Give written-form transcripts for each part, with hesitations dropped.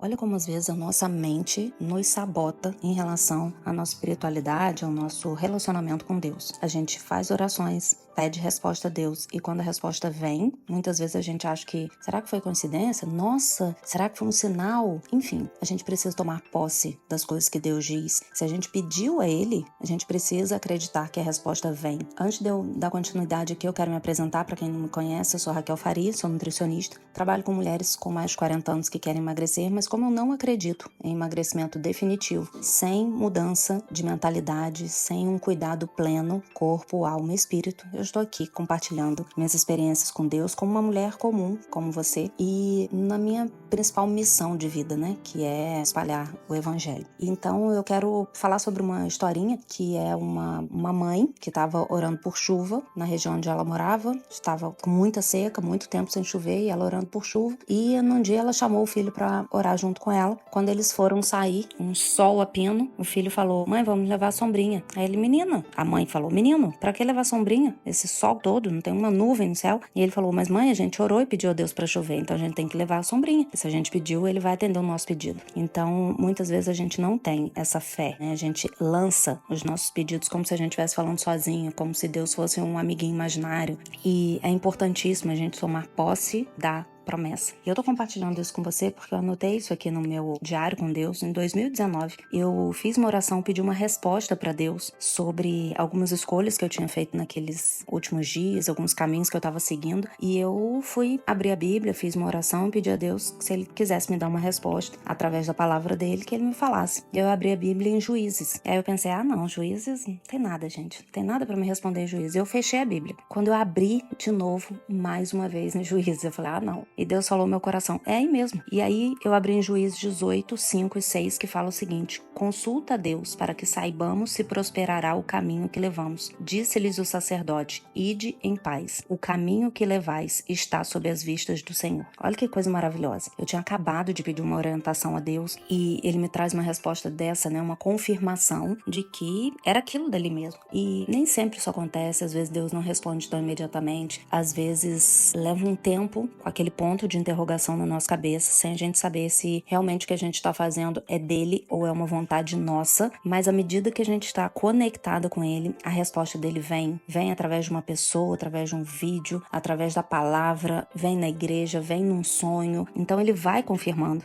Olha como às vezes a nossa mente nos sabota em relação à nossa espiritualidade, ao nosso relacionamento com Deus. A gente faz orações, pede resposta a Deus e quando a resposta vem, muitas vezes a gente acha que, será que foi coincidência? Nossa, será que foi um sinal? Enfim, a gente precisa tomar posse das coisas que Deus diz. Se a gente pediu a Ele, a gente precisa acreditar que a resposta vem. Antes de eu dar continuidade aqui, eu quero me apresentar para quem não me conhece. Eu sou Raquel Faria, sou nutricionista, trabalho com mulheres com mais de 40 anos que querem emagrecer, mas como eu não acredito em emagrecimento definitivo, sem mudança de mentalidade, sem um cuidado pleno, corpo, alma e espírito, eu estou aqui compartilhando minhas experiências com Deus como uma mulher comum, como você, e na minha principal missão de vida, né, que é espalhar o evangelho. Então eu quero falar sobre uma historinha que é uma mãe que estava orando por chuva na região onde ela morava, estava com muita seca, muito tempo sem chover, e ela orando por chuva, e num dia ela chamou o filho para orar junto com ela. Quando eles foram sair, um sol a pino, o filho falou: mãe, vamos levar a sombrinha. Aí ele: menina. A mãe falou: menino, pra que levar sombrinha? Esse sol todo, não tem uma nuvem no céu. E ele falou: mas mãe, a gente orou e pediu a Deus para chover, então a gente tem que levar a sombrinha. E se a gente pediu, ele vai atender o nosso pedido. Então, muitas vezes a gente não tem essa fé, né? A gente lança os nossos pedidos como se a gente estivesse falando sozinho, como se Deus fosse um amiguinho imaginário. E é importantíssimo a gente tomar posse da promessa. E eu tô compartilhando isso com você porque eu anotei isso aqui no meu diário com Deus. Em 2019, eu fiz uma oração, pedi uma resposta para Deus sobre algumas escolhas que eu tinha feito naqueles últimos dias, alguns caminhos que eu tava seguindo. E eu fui abrir a Bíblia, fiz uma oração e pedi a Deus que se Ele quisesse me dar uma resposta através da palavra dele, que Ele me falasse. E eu abri a Bíblia em Juízes. E aí eu pensei: não, Juízes não tem nada, gente. Não tem nada para me responder em Juízes. Eu fechei a Bíblia. Quando eu abri de novo, mais uma vez em Juízes, eu falei: não. E Deus falou no meu coração: é aí mesmo. E aí eu abri em Juízes 18, 5 e 6, que fala o seguinte: consulta a Deus para que saibamos se prosperará o caminho que levamos. Disse-lhes o sacerdote: ide em paz. O caminho que levais está sob as vistas do Senhor. Olha que coisa maravilhosa. Eu tinha acabado de pedir uma orientação a Deus e Ele me traz uma resposta dessa, né? Uma confirmação de que era aquilo dali mesmo. E nem sempre isso acontece. Às vezes Deus não responde tão imediatamente. Às vezes leva um tempo com aquele ponto de interrogação na nossa cabeça, sem a gente saber se realmente o que a gente está fazendo é dele ou é uma vontade nossa, mas à medida que a gente está conectada com ele, a resposta dele vem através de uma pessoa, através de um vídeo, através da palavra, vem na igreja, vem num sonho, então ele vai confirmando.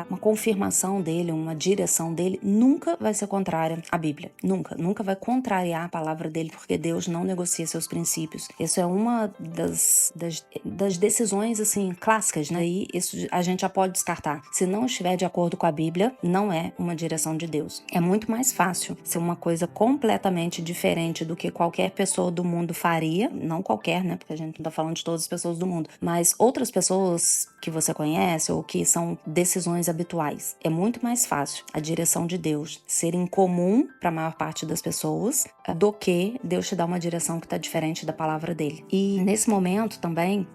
Uma confirmação dele, uma direção dele nunca vai ser contrária à Bíblia. Nunca vai contrariar a palavra dele, porque Deus não negocia seus princípios. Isso é uma das decisões, assim, clássicas, né? E isso a gente já pode descartar. Se não estiver de acordo com a Bíblia, não é uma direção de Deus. É muito mais fácil ser uma coisa completamente diferente do que qualquer pessoa do mundo faria. Não qualquer, né? Porque a gente não tá falando de todas as pessoas do mundo. Mas outras pessoas que você conhece ou que são decisões habituais. É muito mais fácil a direção de Deus ser incomum para a maior parte das pessoas do que Deus te dar uma direção que está diferente da palavra dele. E nesse momento também,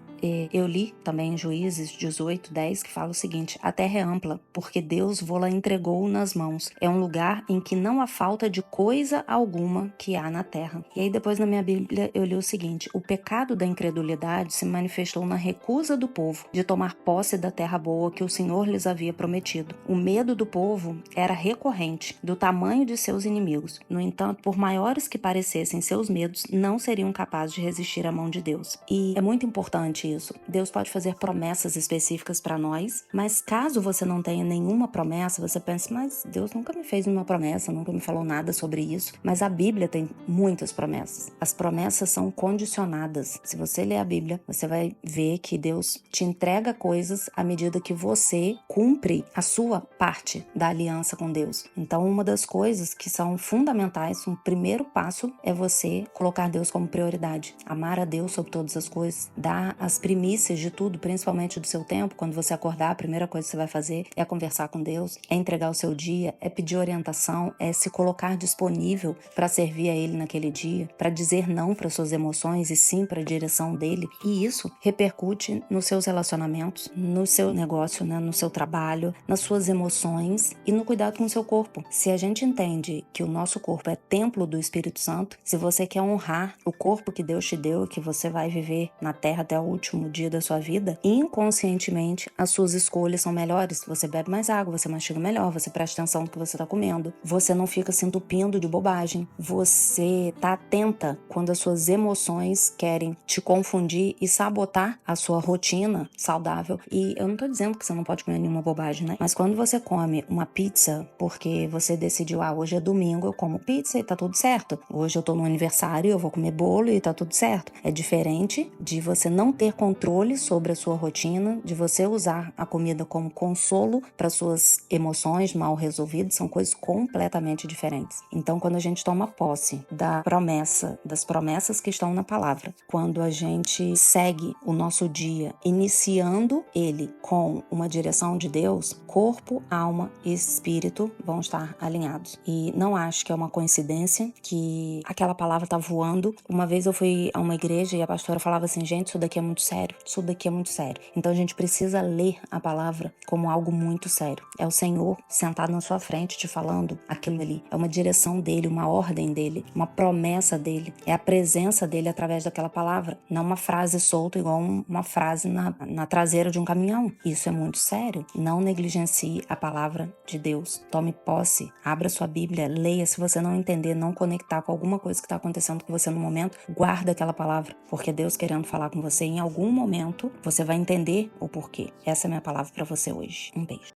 eu li também em Juízes 18, 10, que fala o seguinte: a terra é ampla, porque Deus vô-la entregou nas mãos. É um lugar em que não há falta de coisa alguma que há na terra. E aí depois na minha Bíblia eu li o seguinte: o pecado da incredulidade se manifestou na recusa do povo de tomar posse da terra boa que o Senhor lhes havia prometido. O medo do povo era recorrente, do tamanho de seus inimigos. No entanto, por maiores que parecessem seus medos, não seriam capazes de resistir à mão de Deus. E é muito importante isso. Deus pode fazer promessas específicas para nós, mas caso você não tenha nenhuma promessa, você pensa: mas Deus nunca me fez uma promessa, nunca me falou nada sobre isso. Mas a Bíblia tem muitas promessas. As promessas são condicionadas. Se você ler a Bíblia, você vai ver que Deus te entrega coisas à medida que você cumpre a sua parte da aliança com Deus. Então, uma das coisas que são fundamentais, um primeiro passo, é você colocar Deus como prioridade. Amar a Deus sobre todas as coisas, dar as primícias de tudo, principalmente do seu tempo. Quando você acordar, a primeira coisa que você vai fazer é conversar com Deus, é entregar o seu dia, é pedir orientação, é se colocar disponível para servir a Ele naquele dia, para dizer não para suas emoções e sim para a direção dele. E isso repercute nos seus relacionamentos, no seu negócio, né, no seu trabalho, nas suas emoções e no cuidado com o seu corpo. Se a gente entende que o nosso corpo é templo do Espírito Santo, se você quer honrar o corpo que Deus te deu, que você vai viver na terra até o último último dia da sua vida, inconscientemente as suas escolhas são melhores. Você bebe mais água, você mastiga melhor, você presta atenção no que você está comendo, você não fica se entupindo de bobagem, você tá atenta quando as suas emoções querem te confundir e sabotar a sua rotina saudável. E eu não tô dizendo que você não pode comer nenhuma bobagem, né? Mas quando você come uma pizza porque você decidiu, hoje é domingo, eu como pizza e tá tudo certo. Hoje eu tô no aniversário, eu vou comer bolo e tá tudo certo. É diferente de você não ter controle sobre a sua rotina, de você usar a comida como consolo para suas emoções mal resolvidas, são coisas completamente diferentes. Então, quando a gente toma posse das promessas que estão na palavra, quando a gente segue o nosso dia, iniciando ele com uma direção de Deus, corpo, alma e espírito vão estar alinhados. E não acho que é uma coincidência que aquela palavra tá voando. Uma vez eu fui a uma igreja e a pastora falava assim, gente, isso daqui é muito sério, isso daqui é muito sério. Então a gente precisa ler a palavra como algo muito sério. É o Senhor sentado na sua frente te falando aquilo ali. É uma direção dele, uma ordem dele, uma promessa dele. É a presença dele através daquela palavra. Não uma frase solta igual uma frase na traseira de um caminhão. Isso é muito sério. Não negligencie a palavra de Deus. Tome posse, abra sua Bíblia, leia. Se você não entender, não conectar com alguma coisa que está acontecendo com você no momento, guarda aquela palavra, porque Deus querendo falar com você em algum momento, você vai entender o porquê. Essa é a minha palavra para você hoje. Um beijo.